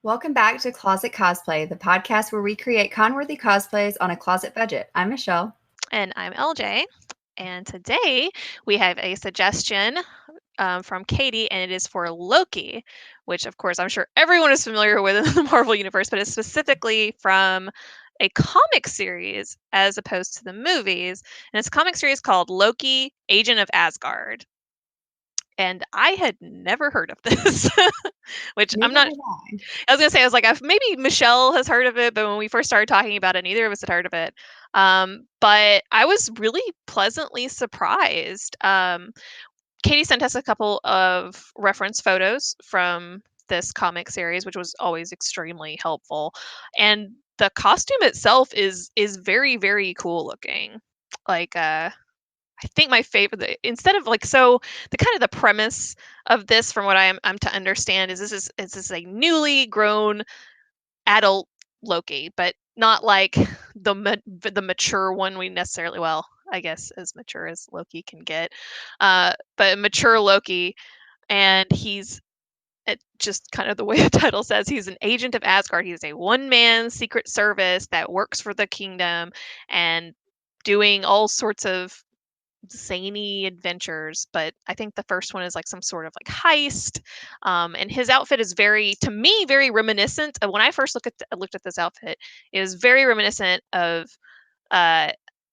Welcome back to Closet Cosplay, the podcast where we create con-worthy cosplays on a closet budget. I'm Michelle. And I'm LJ. And today we have a suggestion from Katie, and it is for Loki, which, of course, I'm sure everyone is familiar with in the Marvel Universe, but it's specifically from a comic series as opposed to the movies. And it's a comic series called Loki, Agent of Asgard. And I had never heard of this, which I'm Neither not. have I. I was gonna say, I was like, maybe Michelle has heard of it, but when we first started talking about it, neither of us had heard of it. But I was really pleasantly surprised. Katie sent us a couple of reference photos from this comic series, which was always extremely helpful. And the costume itself is very, very cool looking. Like I think my favorite, instead of like, so the kind of the premise of this, from what I'm to understand, is this is a newly grown adult Loki, but not like the mature one we necessarily, well, I guess as mature as Loki can get, but mature Loki, and he's just kind of the way the title says, he's an agent of Asgard. He's a one-man secret service that works for the kingdom and doing all sorts of zany adventures. But I think the first one is like some sort of like heist, and his outfit is very, to me, very reminiscent of when I first looked at this outfit. It was very reminiscent of uh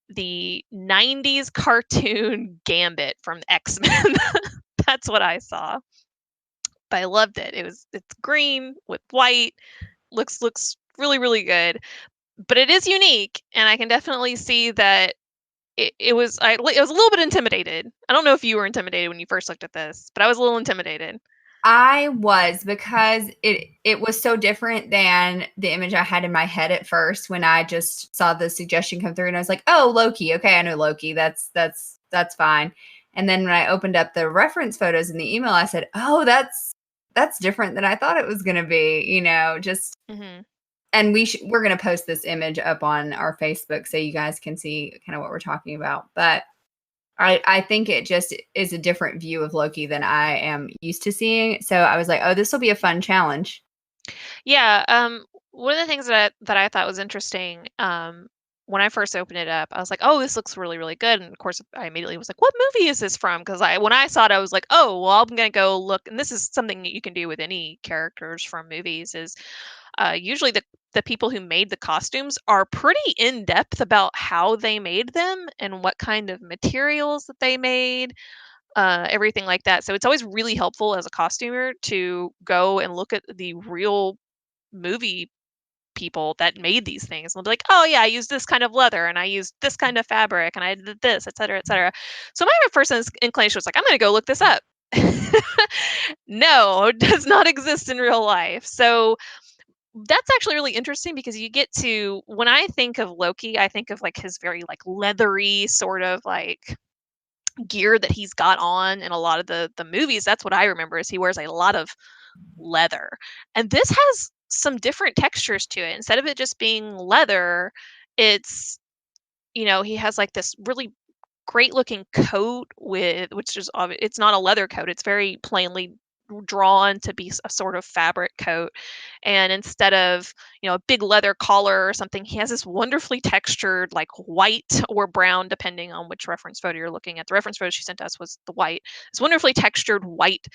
the 90s cartoon Gambit from X-Men. That's what I saw, but I loved it. It's green with white, looks really, really good, but it is unique, and I can definitely see that it was, I was a little bit intimidated. I don't know if you were intimidated when you first looked at this, but I was a little intimidated. I was, because it was so different than the image I had in my head at first when I just saw the suggestion come through, and I was like, "Oh, Loki. Okay, I know Loki. That's fine." And then when I opened up the reference photos in the email, I said, "Oh, that's different than I thought it was going to be." Just Hmm. and we're going to post this image up on our Facebook so you guys can see kind of what we're talking about. But I think it just is a different view of Loki than I am used to seeing. So I was like, oh, this will be a fun challenge. Yeah. One of the things that I thought was interesting, when I first opened it up, I was like, "Oh, this looks really, really good." And of course, I immediately was like, "What movie is this from?" Because when I saw it, I was like, "Oh, well, I'm gonna go look." And this is something that you can do with any characters from movies. Is usually the people who made the costumes are pretty in depth about how they made them and what kind of materials that they made, everything like that. So it's always really helpful as a costumer to go and look at the real movie people that made these things. And they'll be like, "Oh yeah, I used this kind of leather and I used this kind of fabric and I did this, et cetera, et cetera." So my first inclination was like, "I'm going to go look this up." No, it does not exist in real life. So that's actually really interesting, because you get to, when I think of Loki, I think of like his very like leathery sort of like gear that he's got on in a lot of the movies. That's what I remember, is he wears a lot of leather. And this has some different textures to it. Instead of it just being leather, it's, he has like this really great looking coat with, which is it's not a leather coat. It's very plainly drawn to be a sort of fabric coat. And instead of, a big leather collar or something, he has this wonderfully textured like white or brown, depending on which reference photo you're looking at. The reference photo she sent us was the white. It's wonderfully textured white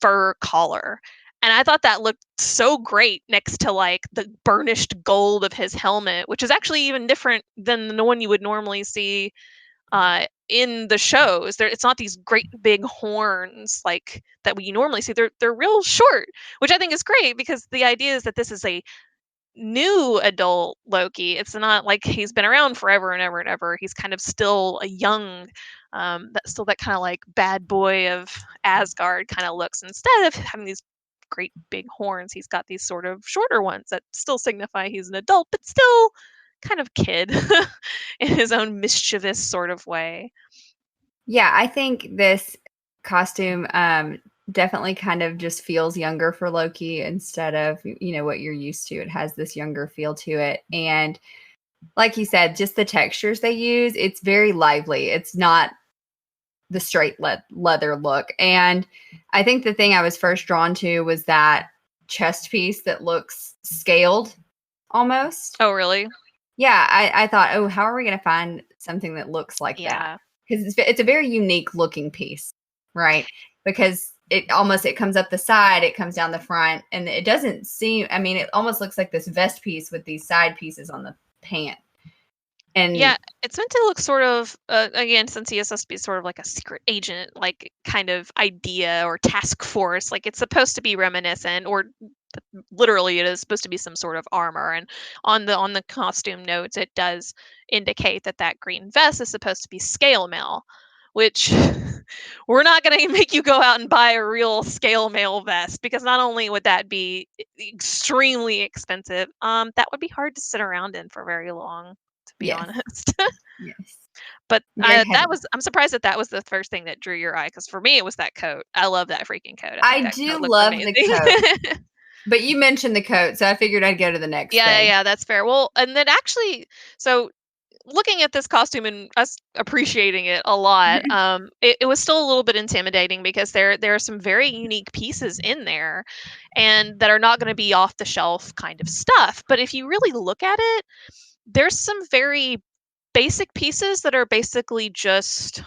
fur collar. And I thought that looked so great next to like the burnished gold of his helmet, which is actually even different than the one you would normally see in the shows. It's not these great big horns like that we normally see. They're real short, which I think is great, because the idea is that this is a new adult Loki. It's not like he's been around forever and ever and ever. He's kind of still a young, that kind of like bad boy of Asgard kind of looks. Instead of having these great big horns, he's got these sort of shorter ones that still signify he's an adult, but still kind of kid in his own mischievous sort of way. Yeah, I think this costume definitely kind of just feels younger for Loki instead of, what you're used to. It has this younger feel to it. And like you said, just the textures they use, it's very lively. It's not the straight leather look. And I think the thing I was first drawn to was that chest piece that looks scaled almost. Oh, really? Yeah, I thought, oh, how are we going to find something that looks like that? Because it's a very unique looking piece, right? Because it comes up the side, it comes down the front, and it doesn't seem, I mean, it almost looks like this vest piece with these side pieces on the pant. And yeah, it's meant to look sort of, again, since he is supposed to be sort of like a secret agent, like kind of idea or task force, like it's supposed to be reminiscent, or literally it is supposed to be some sort of armor. And on the costume notes, it does indicate that that green vest is supposed to be scale mail, which we're not going to make you go out and buy a real scale mail vest, because not only would that be extremely expensive, that would be hard to sit around in for very long, to be honest. yes. But I'm surprised that was the first thing that drew your eye, because for me it was that coat. I love that freaking coat. I do love the coat. But you mentioned the coat, so I figured I'd go to the next thing. Yeah, that's fair. Well, and then actually, so looking at this costume and us appreciating it a lot, it was still a little bit intimidating, because there are some very unique pieces in there, and that are not going to be off the shelf kind of stuff. But if you really look at it, there's some very basic pieces that are basically just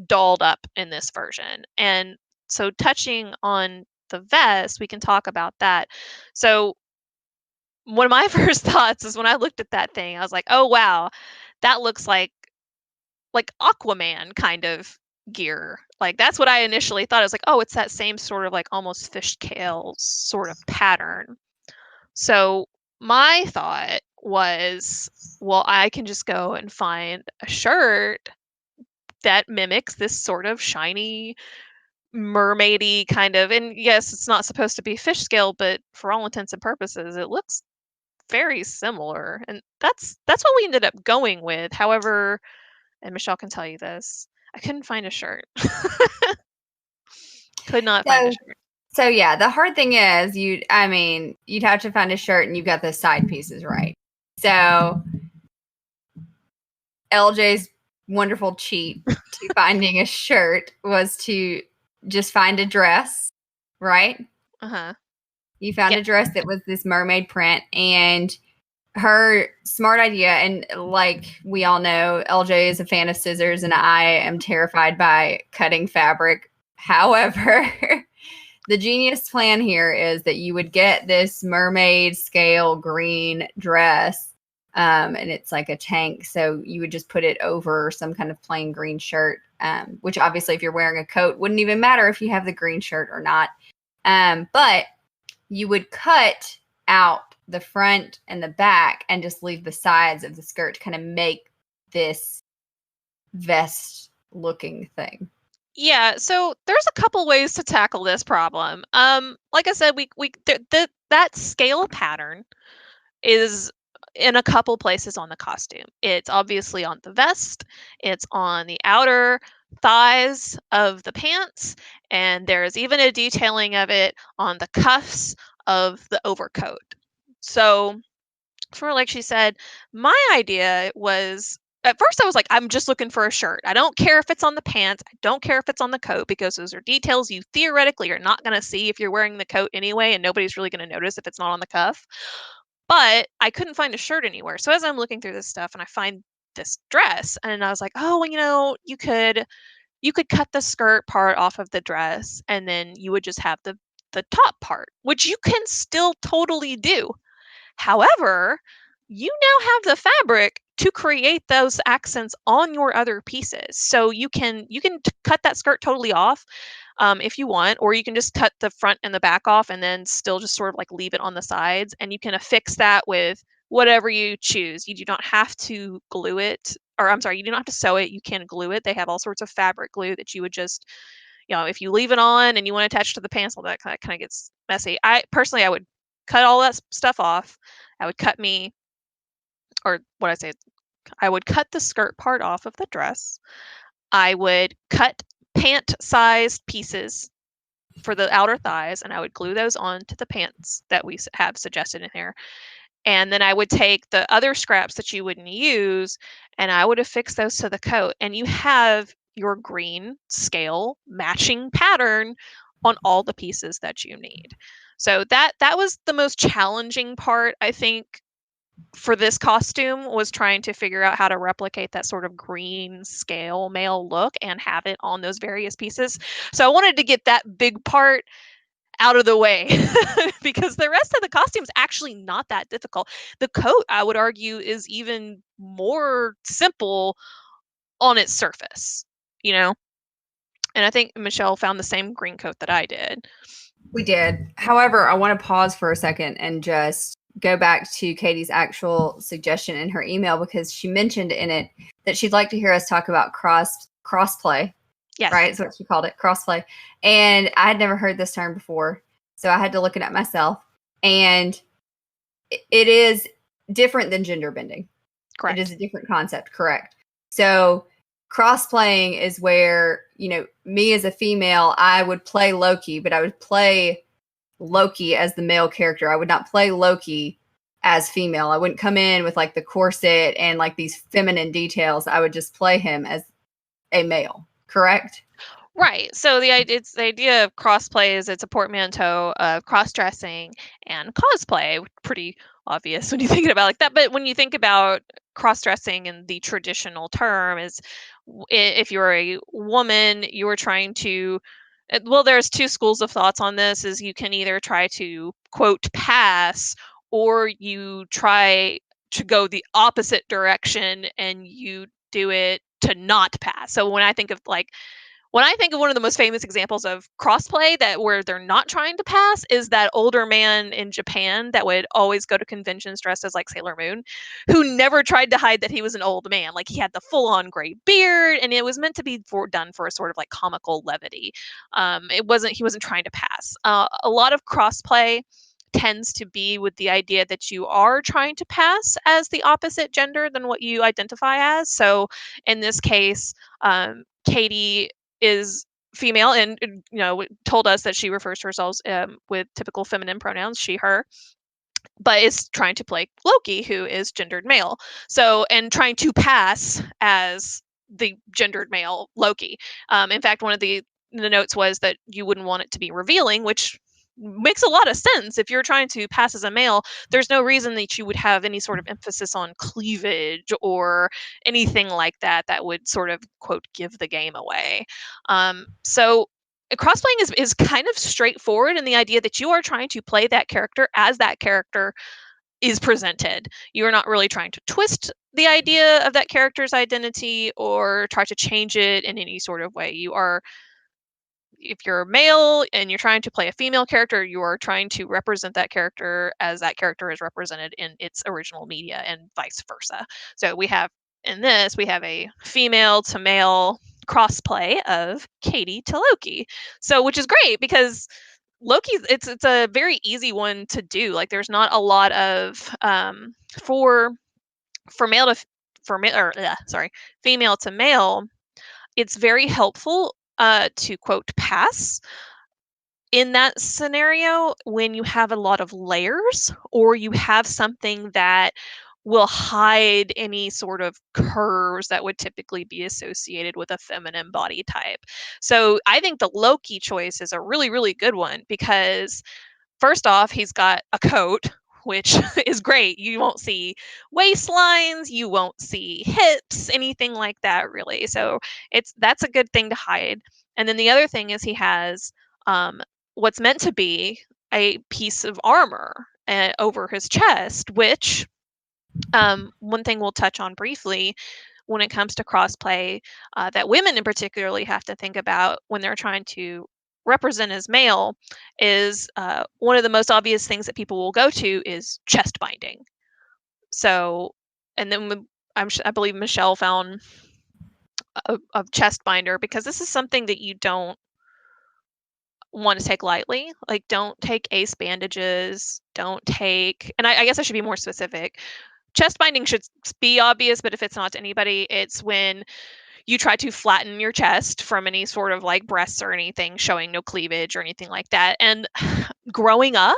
dolled up in this version. And so touching on the vest, we can talk about that. So one of my first thoughts is, when I looked at that thing, I was like, oh wow, that looks like Aquaman kind of gear. Like that's what I initially thought. I was like, oh, it's that same sort of like almost fishtail sort of pattern. So my thought was, well, I can just go and find a shirt that mimics this sort of shiny mermaidy kind of, and yes, it's not supposed to be fish scale, but for all intents and purposes it looks very similar, and that's what we ended up going with. However, and Michelle can tell you this, I couldn't find a shirt. Could not find a shirt. So yeah, the hard thing is you'd have to find a shirt and you've got the side pieces right. So LJ's wonderful cheat to finding a shirt was to just find a dress, right? You found a dress that was this mermaid print, and her smart idea, and like we all know, LJ is a fan of scissors and I am terrified by cutting fabric. However, the genius plan here is that you would get this mermaid scale green dress, and it's like a tank. So you would just put it over some kind of plain green shirt, which obviously if you're wearing a coat wouldn't even matter if you have the green shirt or not. But you would cut out the front and the back and just leave the sides of the skirt to kind of make this vest looking thing. Yeah, so there's a couple ways to tackle this problem. Like I said, that scale pattern is in a couple places on the costume. It's obviously on the vest, it's on the outer thighs of the pants, and there's even a detailing of it on the cuffs of the overcoat. So, for like she said, my idea was, at first I was like, I'm just looking for a shirt. I don't care if it's on the pants. I don't care if it's on the coat, because those are details you theoretically are not going to see if you're wearing the coat anyway, and nobody's really going to notice if it's not on the cuff. But I couldn't find a shirt anywhere. So as I'm looking through this stuff and I find this dress, and I was like, oh, well, you could cut the skirt part off of the dress, and then you would just have the top part, which you can still totally do. However, you now have the fabric to create those accents on your other pieces. So you can cut that skirt totally off, if you want, or you can just cut the front and the back off and then still just sort of like leave it on the sides, and you can affix that with whatever you choose. You do not have to glue it, or I'm sorry, you do not have to sew it. You can glue it. They have all sorts of fabric glue that you would just, if you leave it on and you want to attach to the pants, all that kind of gets messy. I would cut all that stuff off. I would cut I would cut the skirt part off of the dress. I would cut pant-sized pieces for the outer thighs, and I would glue those onto the pants that we have suggested in here. And then I would take the other scraps that you wouldn't use, and I would affix those to the coat. And you have your green scale matching pattern on all the pieces that you need. So that was the most challenging part, I think, for this costume, was trying to figure out how to replicate that sort of green scale male look and have it on those various pieces. So I wanted to get that big part out of the way because the rest of the costume's actually not that difficult. The coat, I would argue, is even more simple on its surface, you know? And I think Michelle found the same green coat that I did. We did. However, I want to pause for a second and just go back to Katie's actual suggestion in her email, because she mentioned in it that she'd like to hear us talk about crossplay. Yes. Right? That's what she called it, crossplay. And I had never heard this term before, so I had to look it up myself. And it is different than gender bending. Correct. It is a different concept, correct? So crossplaying is where, me as a female, I would play Loki, but I would play Loki as the male character. I would not play Loki as female. I wouldn't come in with like the corset and like these feminine details. I would just play him as a male, correct? Right. So the idea of crossplay is it's a portmanteau of cross-dressing and cosplay. Pretty obvious when you think about it like that. But when you think about cross-dressing in the traditional term, is if you're a woman, you're trying to, well, there's two schools of thoughts on this. Is you can either try to quote pass, or you try to go the opposite direction and you do it to not pass. So when I think of one of the most famous examples of crossplay that where they're not trying to pass is that older man in Japan that would always go to conventions dressed as like Sailor Moon, who never tried to hide that he was an old man. Like, he had the full-on gray beard, and it was meant to be done for a sort of like comical levity. He wasn't trying to pass. A lot of crossplay tends to be with the idea that you are trying to pass as the opposite gender than what you identify as. So in this case, Katie is female and told us that she refers to herself with typical feminine pronouns, she, her, but is trying to play Loki, who is gendered male. So, and trying to pass as the gendered male Loki. In fact, one of the notes was that you wouldn't want it to be revealing, which makes a lot of sense. If you're trying to pass as a male, there's no reason that you would have any sort of emphasis on cleavage or anything like that that would sort of quote give the game away. So crossplaying is kind of straightforward in the idea that you are trying to play that character as that character is presented. You are not really trying to twist the idea of that character's identity or try to change it in any sort of way. You are, if you're male and you're trying to play a female character, you are trying to represent that character as that character is represented in its original media, and vice versa. So we have a female to male crossplay of Katie to Loki. So, which is great because Loki's it's a very easy one to do. Like, there's not a lot of for male to for ma- or sorry, female to male. It's very helpful to quote pass in that scenario when you have a lot of layers, or you have something that will hide any sort of curves that would typically be associated with a feminine body type. So I think the Loki choice is a really, really good one because first off, he's got a coat, which is great. You won't see waistlines, you won't see hips, anything like that, really. So that's a good thing to hide. And then the other thing is he has um, what's meant to be a piece of armor over his chest, which one thing we'll touch on briefly when it comes to crossplay that women in particularly have to think about when they're trying to represent as male is one of the most obvious things that people will go to is chest binding. So, and then I believe Michelle found a chest binder because this is something that you don't want to take lightly. Like, don't take ace bandages, don't take, and I guess I should be more specific. Chest binding should be obvious, but if it's not to anybody, it's when You try to flatten your chest from any sort of like breasts or anything showing no cleavage or anything like that. And growing up,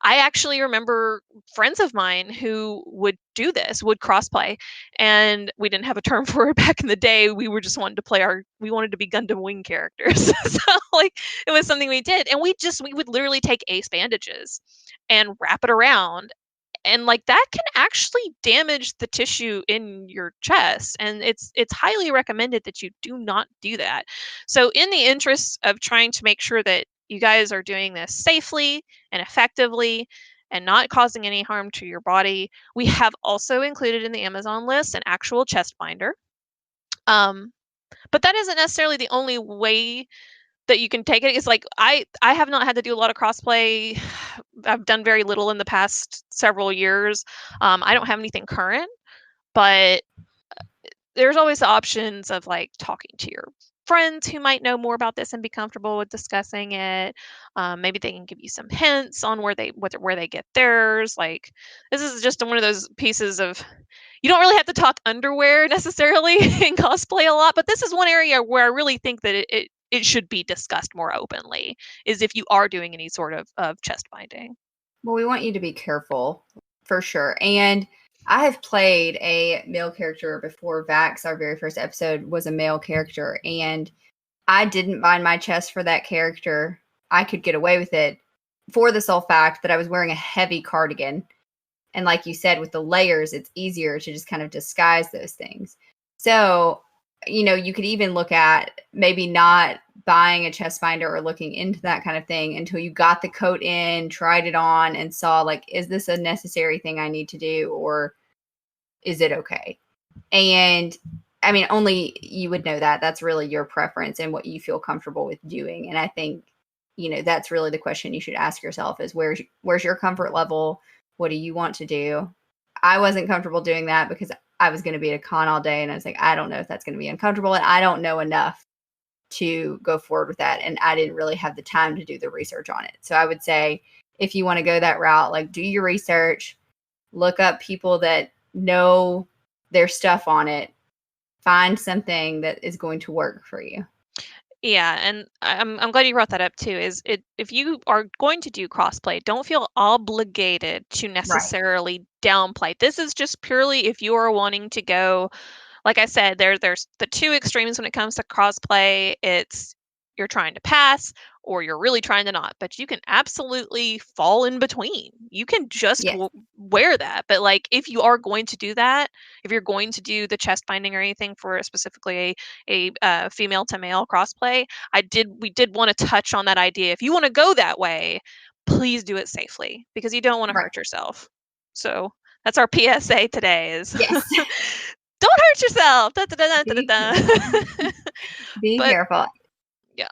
I actually remember friends of mine who would do this, would crossplay, and we didn't have a term for it back in the day. We were just wanting to we wanted to be Gundam Wing characters. So like it was something we did, and we would literally take ace bandages and wrap it around, and like that can actually damage the tissue in your chest, and it's highly recommended that you do not do that. So in the interest of trying to make sure that you guys are doing this safely and effectively and not causing any harm to your body, we have also included in the Amazon list an actual chest binder. But that isn't necessarily the only way that you can take it. Is like I have not had to do a lot of crossplay. I've done very little in the past several years. I don't have anything current, but there's always the options of like talking to your friends who might know more about this and be comfortable with discussing it. Maybe they can give you some hints on where they get theirs. Like this is just one of those pieces of, you don't really have to talk underwear necessarily in cosplay a lot, but this is one area where I really think that it should be discussed more openly, is if you are doing any sort of chest binding. Well, we want you to be careful for sure. And I have played a male character before. Vax, our very first episode, was a male character, and I didn't bind my chest for that character. I could get away with it for the sole fact that I was wearing a heavy cardigan. And like you said, with the layers, it's easier to just kind of disguise those things. So, you could even look at maybe not buying a chest binder or looking into that kind of thing until you got the coat in, tried it on, and saw like, is this a necessary thing I need to do, or is it okay? And I mean, only you would know that. That's really your preference and what you feel comfortable with doing. And I think, that's really the question you should ask yourself is where's your comfort level? What do you want to do? I wasn't comfortable doing that because I was going to be at a con all day, and I was like, I don't know if that's going to be uncomfortable, and I don't know enough to go forward with that. And I didn't really have the time to do the research on it. So I would say if you want to go that route, like do your research, look up people that know their stuff on it, find something that is going to work for you. Yeah, and I'm glad you brought that up too. If you are going to do crossplay, don't feel obligated to Right. necessarily downplay. This is just purely if you are wanting to go. Like I said, there's the two extremes when it comes to crossplay. It's you're trying to pass or you're really trying to not, but you can absolutely fall in between. You can just Yes. wear that. But like if you are going to do that, if you're going to do the chest binding or anything for specifically a female to male crossplay, we did want to touch on that idea. If you want to go that way, please do it safely because you don't want to Right. hurt yourself. So that's our PSA today is Yes. don't hurt yourself. Da, da, da, da, da, Be da. careful. Be But careful. yeah.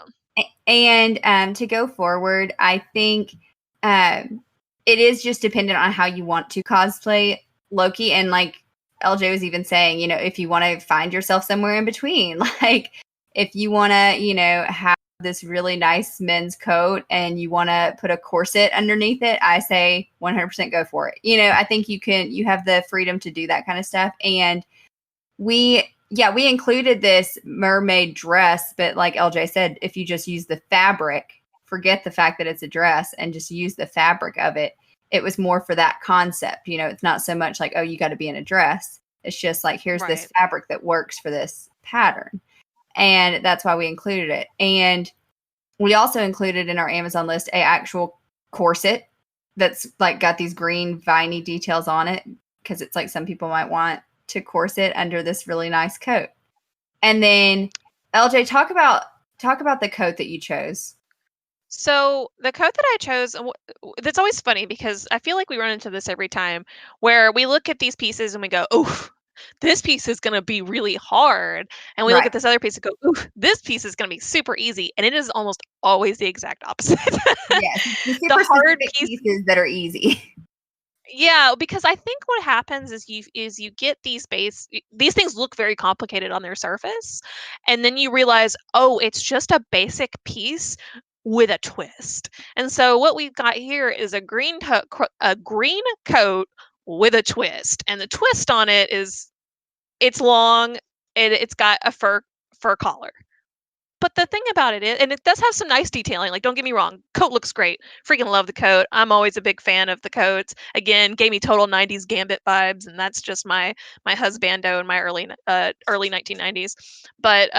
And to go forward, I think it is just dependent on how you want to cosplay Loki. And like LJ was even saying, if you want to find yourself somewhere in between, like if you want to, have this really nice men's coat and you want to put a corset underneath it, I say 100% go for it. I think you have the freedom to do that kind of stuff. And we included this mermaid dress, but like LJ said, if you just use the fabric, forget the fact that it's a dress and just use the fabric of it. It was more for that concept. It's not so much like, oh, you got to be in a dress. It's just like, here's this fabric that works for this pattern. And that's why we included it. And we also included in our Amazon list a actual corset that's like got these green viney details on it, because it's like some people might want to corset under this really nice coat. And then LJ, talk about the coat that you chose. So the coat that I chose, that's always funny because I feel like we run into this every time where we look at these pieces and we go, "Oh, this piece is going to be really hard," and we look Right. at this other piece and go, "Ooh, this piece is going to be super easy," and it is almost always the exact opposite. Yes. The super The hard specific piece. pieces that are easy. Yeah, because I think what happens is you get these things look very complicated on their surface, and then you realize, oh, it's just a basic piece with a twist. And so what we've got here is a green coat with a twist, and the twist on it is it's long. It's got a fur fur collar. But the thing about it is, and it does have some nice detailing, like, don't get me wrong, coat looks great. Freaking love the coat. I'm always a big fan of the coats. Again, gave me total 90s Gambit vibes, and that's just my husbando in my early 1990s. But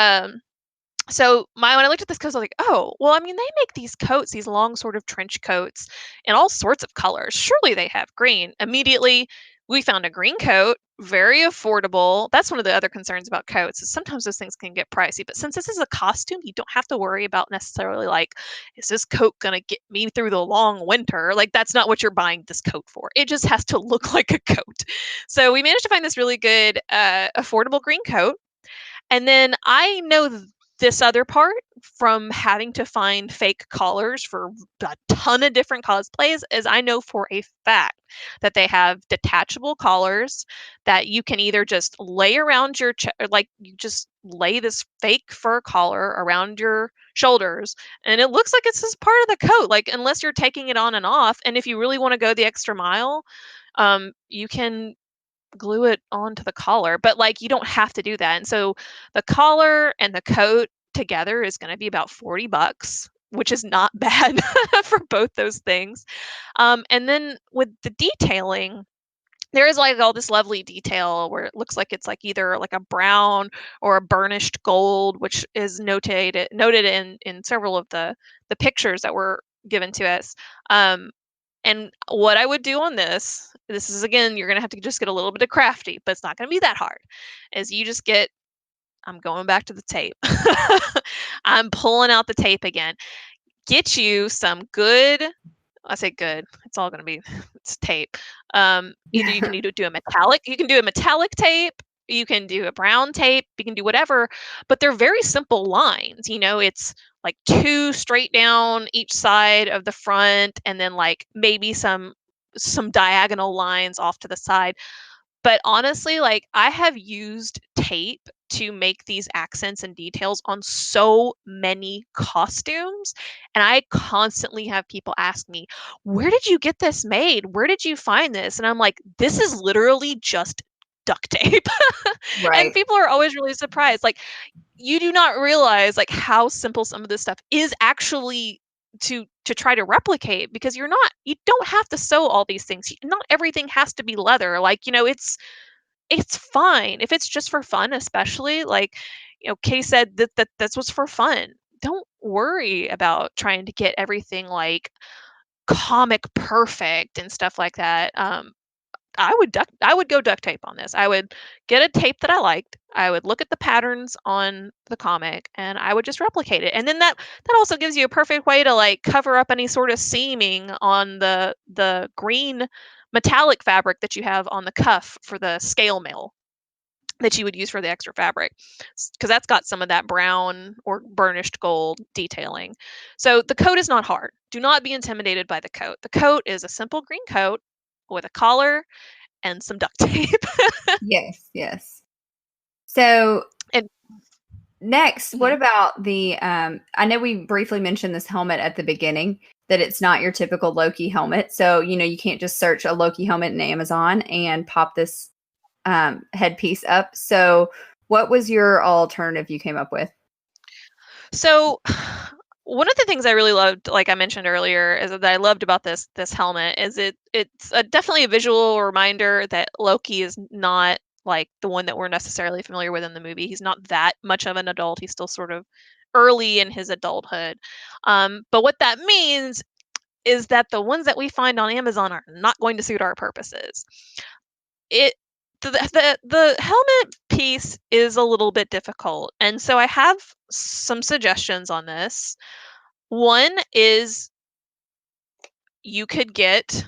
so when I looked at this coat, I was like, oh, well, I mean, they make these coats, these long sort of trench coats in all sorts of colors. Surely they have green. Immediately, we found a green coat, very affordable. That's one of the other concerns about coats is sometimes those things can get pricey. But since this is a costume, you don't have to worry about necessarily like, is this coat gonna get me through the long winter? Like that's not what you're buying this coat for. It just has to look like a coat. So we managed to find this really good, affordable green coat. And then I know this other part from having to find fake collars for a ton of different cosplays is I know for a fact that they have detachable collars that you can either just lay around your like you just lay this fake fur collar around your shoulders and it looks like it's just part of the coat, like unless you're taking it on and off. And if you really want to go the extra mile, you can glue it onto the collar, but like you don't have to do that. And so the collar and the coat together is going to be about $40, which is not bad for both those things. And then with the detailing, there is like all this lovely detail where it looks like it's like either like a brown or a burnished gold, which is noted in several of the pictures that were given to us. And what I would do on this is again, you're gonna have to just get a little bit of crafty, but it's not gonna be that hard. Is you just get, I'm going back to the tape. I'm pulling out the tape again. Get you some good, I say good, it's all gonna be it's tape. Either you can either do a metallic, you can do a metallic tape, you can do a brown tape, you can do whatever, but they're very simple lines. It's like two straight down each side of the front, and then like maybe some diagonal lines off to the side. But honestly, like I have used tape to make these accents and details on so many costumes. And I constantly have people ask me, where did you get this made? Where did you find this? And I'm like, this is literally just duct tape. And Right. people are always really surprised. Like, you do not realize like how simple some of this stuff is actually to try to replicate, because you don't have to sew all these things. Not everything has to be leather. Like, it's fine if it's just for fun, especially like, Kay said that's what's for fun. Don't worry about trying to get everything like comic perfect and stuff like that. I would go duct tape on this. I would get a tape that I liked. I would look at the patterns on the comic and I would just replicate it. And then that also gives you a perfect way to like cover up any sort of seaming on the green metallic fabric that you have on the cuff for the scale mail that you would use for the extra fabric, because that's got some of that brown or burnished gold detailing. So the coat is not hard. Do not be intimidated by the coat. The coat is a simple green coat with a collar and some duct tape. Yes, yes. So And next, what mhm. about the I know we briefly mentioned this helmet at the beginning, that it's not your typical Loki helmet. So, you can't just search a Loki helmet in Amazon and pop this headpiece up. So, what was your alternative you came up with? So one of the things I really loved, like I mentioned earlier, is that I loved about this helmet is it's definitely a visual reminder that Loki is not like the one that we're necessarily familiar with in the movie. He's not that much of an adult. He's still sort of early in his adulthood. But what that means is that the ones that we find on Amazon are not going to suit our purposes. It the helmet piece is a little bit difficult, and so I have some suggestions on this. One is you could get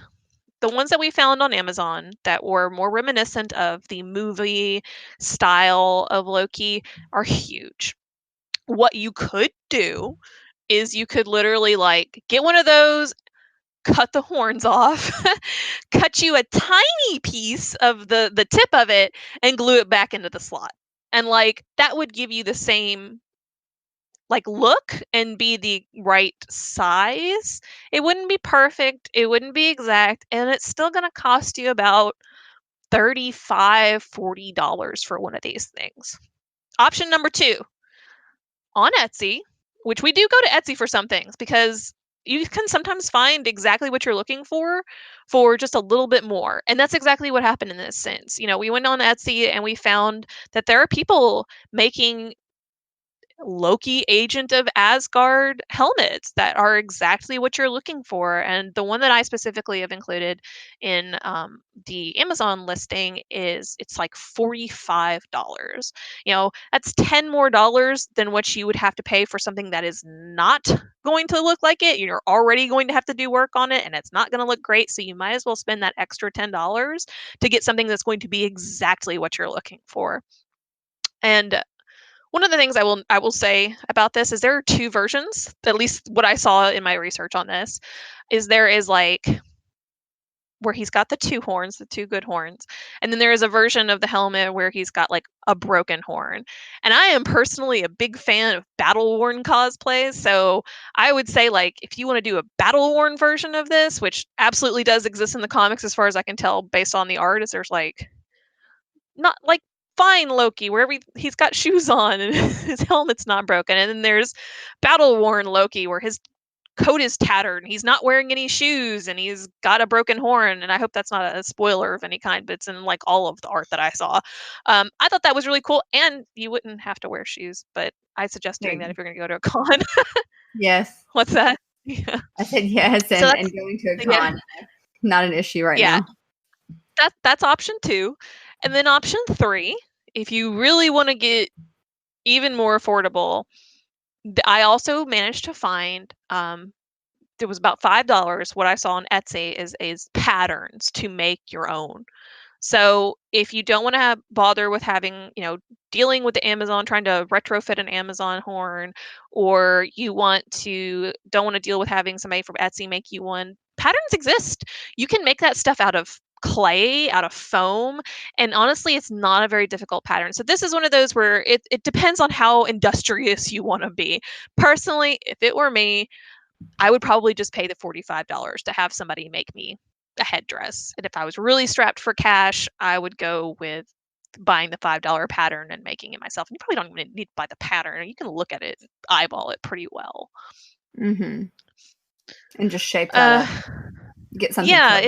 the ones that we found on Amazon that were more reminiscent of the movie style of Loki are huge. What you could do is you could literally like get one of those, cut the horns off, cut you a tiny piece of the tip of it and glue it back into the slot. And like that would give you the same like look and be the right size. It wouldn't be perfect, it wouldn't be exact, and it's still going to cost you about 35 $40 for one of these things. Option number 2, on Etsy, which we do go to Etsy for some things because you can sometimes find exactly what you're looking for just a little bit more. And that's exactly what happened in this sense. We went on Etsy and we found that there are people making Loki Agent of Asgard helmets that are exactly what you're looking for. And the one that I specifically have included in the Amazon listing it's like $45. That's 10 more dollars than what you would have to pay for something that is not going to look like it. You're already going to have to do work on it and it's not going to look great. So you might as well spend that extra $10 to get something that's going to be exactly what you're looking for. And one of the things I will say about this is there are two versions, at least what I saw in my research on this, is there is like where he's got the two horns, the two good horns, and then there is a version of the helmet where he's got like a broken horn. And I am personally a big fan of battle-worn cosplays, so I would say like if you want to do a battle-worn version of this, which absolutely does exist in the comics as far as I can tell based on the art, is there's like not like fine Loki, where he's got shoes on and his helmet's not broken. And then there's battle worn Loki, where his coat is tattered and he's not wearing any shoes and he's got a broken horn. And I hope that's not a spoiler of any kind, but it's in like all of the art that I saw. I thought that was really cool, and you wouldn't have to wear shoes, but I suggest doing that if you're going to go to a con. Yes. What's that? Yeah. I said yes, and going to a con, not an issue right now. That's option 2. And then option 3, if you really want to get even more affordable, I also managed to find there was about $5. What I saw on Etsy is patterns to make your own. So if you don't want to bother with having, dealing with the Amazon, trying to retrofit an Amazon horn, or you don't want to deal with having somebody from Etsy make you one, patterns exist. You can make that stuff out of clay, out of foam, and honestly it's not a very difficult pattern. So this is one of those where it depends on how industrious you want to be. Personally, if it were me, I would probably just pay the $45 to have somebody make me a headdress. And if I was really strapped for cash, I would go with buying the $5 pattern and making it myself. And you probably don't even need to buy the pattern. You can look at it, eyeball it pretty well. Mm-hmm. And just shape that up. Get something. Yeah,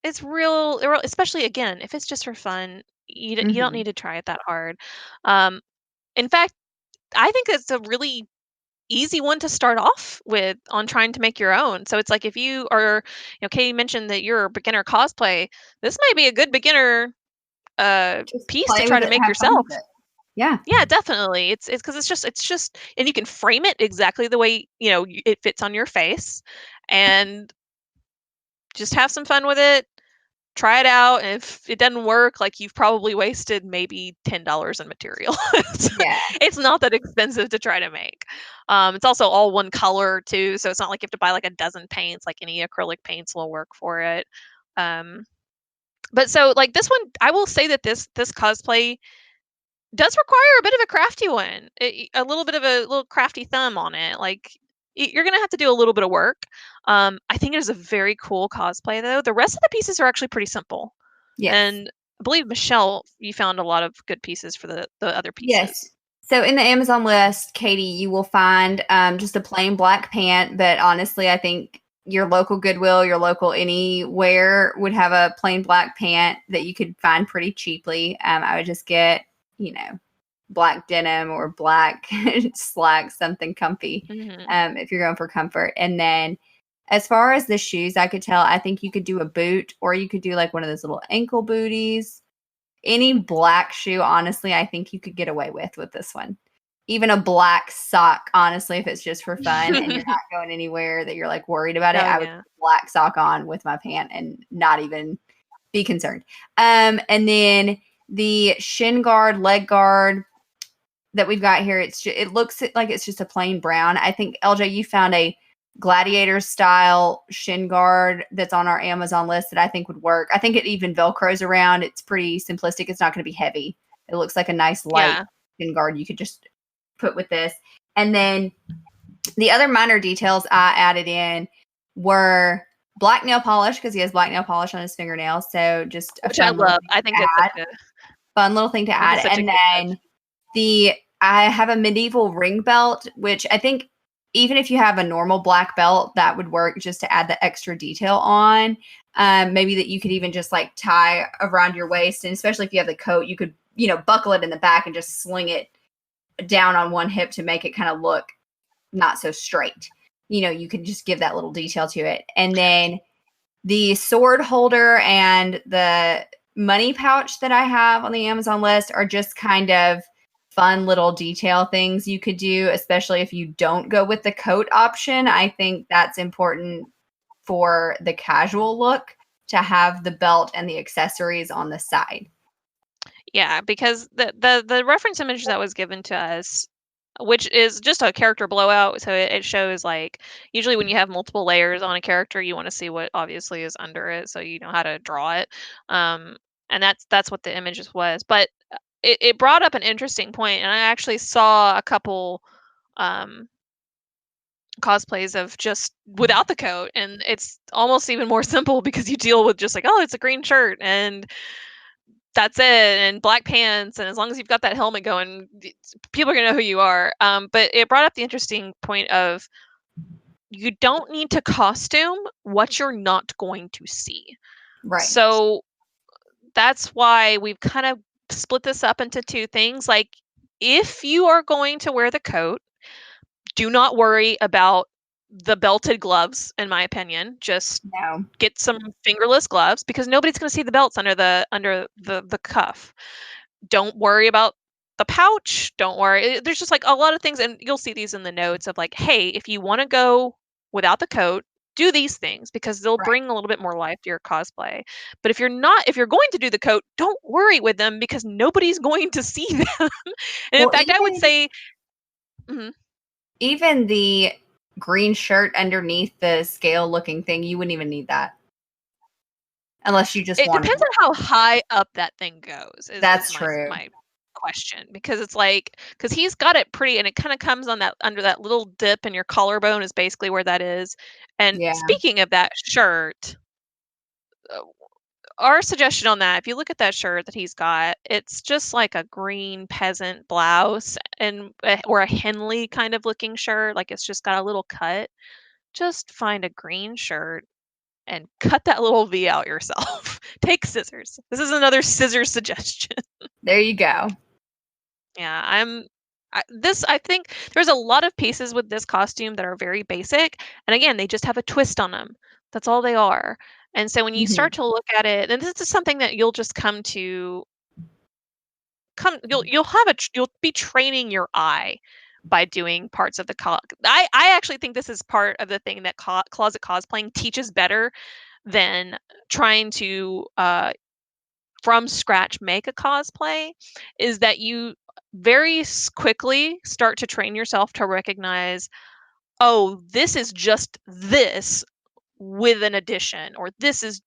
it's real, especially again, if it's just for fun, you don't need to try it that hard. In fact, I think it's a really easy one to start off with on trying to make your own. So it's like if you are, Katie mentioned that you're a beginner cosplay, this might be a good beginner piece to try to make yourself. Yeah. Yeah, definitely. It's because it's just, and you can frame it exactly the way, it fits on your face, and just have some fun with it. Try it out, and if it doesn't work, like you've probably wasted maybe $10 in material. It's not that expensive to try to make. It's also all one color too, so it's not like you have to buy like a dozen paints. Like any acrylic paints will work for it. But so like this one, I will say that this cosplay does require a bit of a crafty one, a little bit of a little crafty thumb on it. Like you're gonna have to do a little bit of work. I think it is a very cool cosplay though. The rest of the pieces are actually pretty simple. Yes. And I believe Michelle, you found a lot of good pieces for the other pieces. Yes. So in the Amazon list, Katie, you will find just a plain black pant, but honestly, I think your local Goodwill, your local anywhere would have a plain black pant that you could find pretty cheaply. I would just get, black denim or black slacks, something comfy, if you're going for comfort. And then as far as the shoes, I could tell, I think you could do a boot, or you could do like one of those little ankle booties. Any black shoe, honestly, I think you could get away with this one. Even a black sock, honestly, if it's just for fun and you're not going anywhere that you're like worried about it, I would put a black sock on with my pant and not even be concerned. And then the shin guard, leg guard that we've got here, it looks like it's just a plain brown. I think, LJ, you found a gladiator style shin guard that's on our Amazon list that I think would work. I think it even Velcros around. It's pretty simplistic. It's not going to be heavy. It looks like a nice light shin guard you could just put with this. And then the other minor details I added in were black nail polish, because he has black nail polish on his fingernails. So just which I love. I think it's such a fun little thing to add. And then the I have a medieval ring belt, which I think even if you have a normal black belt, that would work just to add the extra detail on. Maybe that you could even just like tie around your waist, and especially if you have the coat, you could, buckle it in the back and just sling it down on one hip to make it kind of look not so straight. You can just give that little detail to it. And then the sword holder and the money pouch that I have on the Amazon list are just kind of fun little detail things you could do, especially if you don't go with the coat option. I think that's important for the casual look to have the belt and the accessories on the side. Yeah, because the reference image that was given to us, which is just a character blowout, so it shows like usually when you have multiple layers on a character, you want to see what obviously is under it, so you know how to draw it. And that's what the images was. But it brought up an interesting point, and I actually saw a couple cosplays of just without the coat, and it's almost even more simple because you deal with just like, oh, it's a green shirt and that's it, and black pants, and as long as you've got that helmet going, people are gonna know who you are. But it brought up the interesting point of you don't need to costume what you're not going to see. Right. So that's why we've kind of split this up into two things. Like, if you are going to wear the coat, do not worry about the belted gloves, in my opinion. Just No. get some fingerless gloves because nobody's going to see the belts under the cuff. Don't worry about the pouch. Don't worry. There's just like a lot of things, and you'll see these in the notes of like, hey, if you want to go without the coat, do these things because they'll Right. bring a little bit more life to your cosplay. But if you're going to do the coat, don't worry with them because nobody's going to see them. And in Well, fact, I would say, mhm. even the green shirt underneath the scale looking thing, you wouldn't even need that unless you just It wanted depends it. on how high up that thing goes, is That's my true. question, because it's like, because he's got it pretty, and it kind of comes on that under that little dip, and your collarbone is basically where that is. And Yeah. speaking of that shirt, uh, our suggestion on that, if you look at that shirt that he's got, it's just like a green peasant blouse and or a Henley kind of looking shirt, like it's just got a little cut. Just find a green shirt and cut that little V out yourself. Take scissors. This is another scissors suggestion. There you go. Yeah, I think there's a lot of pieces with this costume that are very basic, and again, they just have a twist on them. That's all they are. And so when you Mhm. start to look at it, and this is something that you'll just come to you'll have you'll be training your eye by doing parts of the I actually think this is part of the thing that closet cosplaying teaches better than trying to from scratch make a cosplay, is that you very quickly start to train yourself to recognize, oh, this is just this with an addition, or this is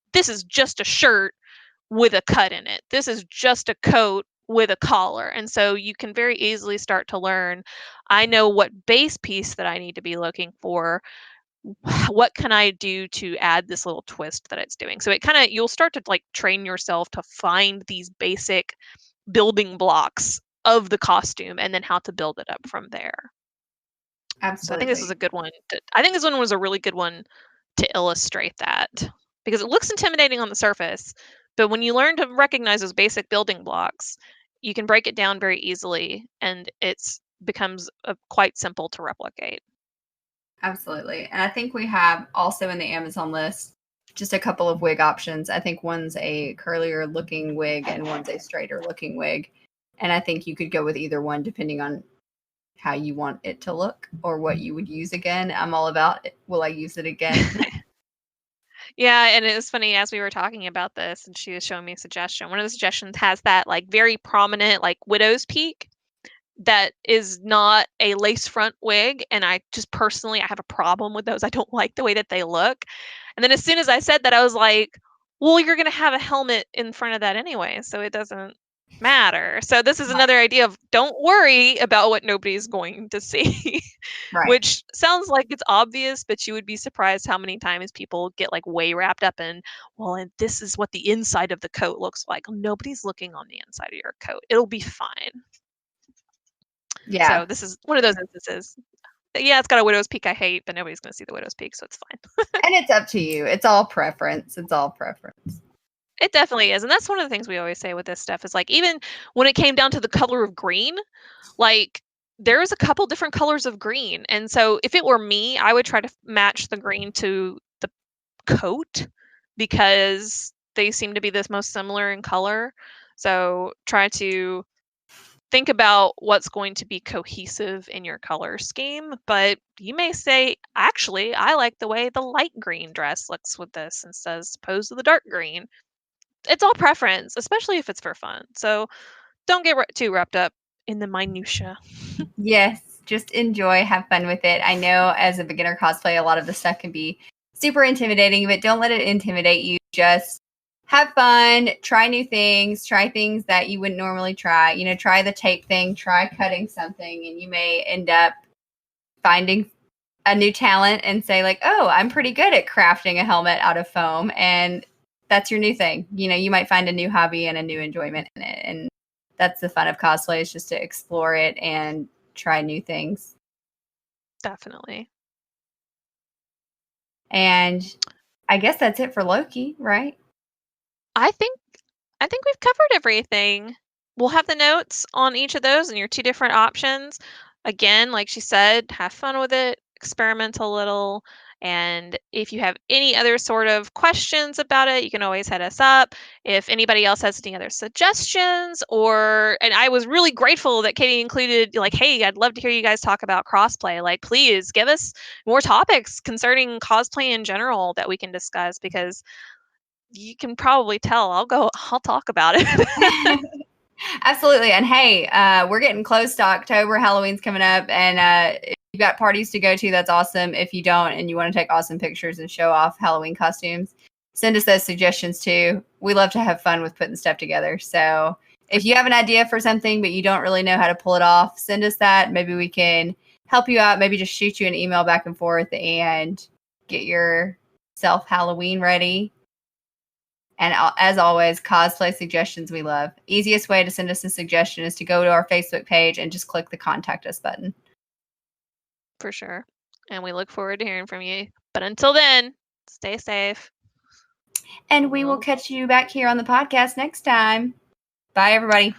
just a shirt with a cut in it. This is just a coat with a collar. And so you can very easily start to learn, I know what base piece that I need to be looking for. What can I do to add this little twist that it's doing? So it kind of, you'll start to like train yourself to find these basic building blocks of the costume and then how to build it up from there. So I think this is Absolutely. a good one. I think this one was a really good one to illustrate that, because it looks intimidating on the surface, but when you learn to recognize those basic building blocks, you can break it down very easily, and it's becomes quite simple to replicate. Absolutely. And I think we have also in the Amazon list just a couple of wig options. I think one's a curlier looking wig and one's a straighter looking wig. And I think you could go with either one depending on how you want it to look or what you would use again. I'm all about it. Will I use it again? Yeah, and it was funny as we were talking about this, and she was showing me a suggestion. One of the suggestions has that like very prominent like widow's peak that is not a lace front wig, and I just personally I have a problem with those. I don't like the way that they look. And then as soon as I said that, I was like, well, you're going to have a helmet in front of that anyway, so it doesn't matter. So this is Right. another idea of don't worry about what nobody's going to see. Right. Which sounds like it's obvious, but you would be surprised how many times people get like way wrapped up in, well, and this is what the inside of the coat looks like. Nobody's looking on the inside of your coat. It'll be fine. Yeah. So this is one of those instances. Yeah, it's got a widow's peak I hate, but nobody's going to see the widow's peak, so it's fine. And it's up to you. It's all preference. It's all preference. It definitely is. And that's one of the things we always say with this stuff is like, even when it came down to the color of green, like there's a couple different colors of green. And so if it were me, I would try to match the green to the coat because they seem to be the most similar in color. So try to think about what's going to be cohesive in your color scheme. But you may say, actually, I like the way the light green dress looks with this instead as opposed to the dark green. It's all preference, especially if it's for fun. So don't get too wrapped up in the minutia. Yes, just enjoy, have fun with it. I know as a beginner cosplay, a lot of the stuff can be super intimidating, but don't let it intimidate you. Just have fun, try new things, try things that you wouldn't normally try. You know, try the tape thing, try cutting something, and you may end up finding a new talent and say like, oh, I'm pretty good at crafting a helmet out of foam. And that's your new thing. You know, you might find a new hobby and a new enjoyment in it. And that's the fun of cosplay, is just to explore it and try new things. Definitely. And I guess that's it for Loki, right? I think we've covered everything. We'll have the notes on each of those and your two different options. Again, like she said, have fun with it, experiment a little. And if you have any other sort of questions about it, you can always hit us up. If anybody else has any other suggestions, and I was really grateful that Katie included, like, hey, I'd love to hear you guys talk about crossplay. Like, please give us more topics concerning cosplay in general that we can discuss, because you can probably tell I'll talk about it. Absolutely. And hey, we're getting close to October. Halloween's coming up, and if you've got parties to go to, that's awesome. If you don't and you want to take awesome pictures and show off Halloween costumes, send us those suggestions too. We love to have fun with putting stuff together. So if you have an idea for something but you don't really know how to pull it off, send us that. Maybe we can help you out. Maybe just shoot you an email back and forth and get yourself Halloween ready. And as always, cosplay suggestions we love. Easiest way to send us a suggestion is to go to our Facebook page and just click the contact us button. For sure. And we look forward to hearing from you. But until then, stay safe. And we will catch you back here on the podcast next time. Bye, everybody.